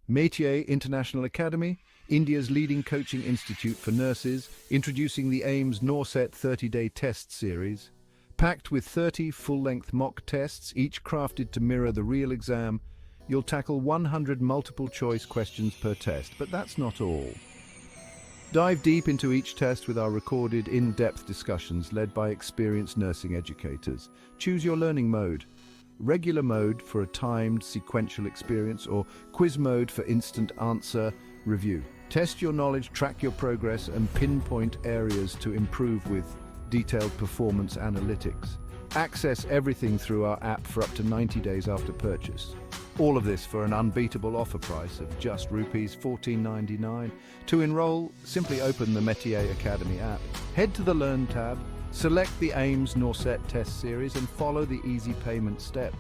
Metier International Academy, India's leading coaching institute for nurses, introducing the AIIMS NORCET 30-day test series. Packed with 30 full-length mock tests, each crafted to mirror the real exam, you'll tackle 100 multiple-choice questions per test, but that's not all. Dive deep into each test with our recorded, in-depth discussions led by experienced nursing educators. Choose your learning mode. Regular mode for a timed, sequential experience, or quiz mode for instant answer review. Test your knowledge, track your progress, and pinpoint areas to improve with detailed performance analytics. Access everything through our app for up to 90 days after purchase. All of this for an unbeatable offer price of just Rs $14.99. To enroll, simply open the Metier Academy app. Head to the Learn tab, select the AIIMS NORCET Test Series and follow the easy payment steps.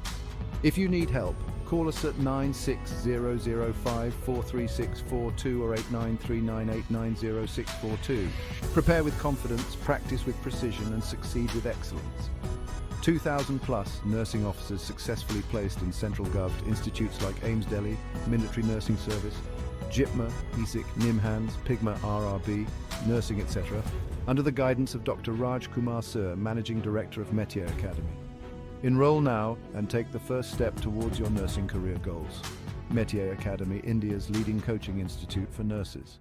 If you need help, call us at 96005-43642 or 8939890642. Prepare with confidence, practice with precision, and succeed with excellence. 2,000 plus nursing officers successfully placed in central government institutes like AIIMS Delhi, Military Nursing Service, JIPMER, ESIC, NIMHANS, PIGMA, RRB, Nursing, etc., under the guidance of Dr. Raj Kumar Sir, Managing Director of Metier Academy. Enroll now and take the first step towards your nursing career goals. Metier Academy, India's leading coaching institute for nurses.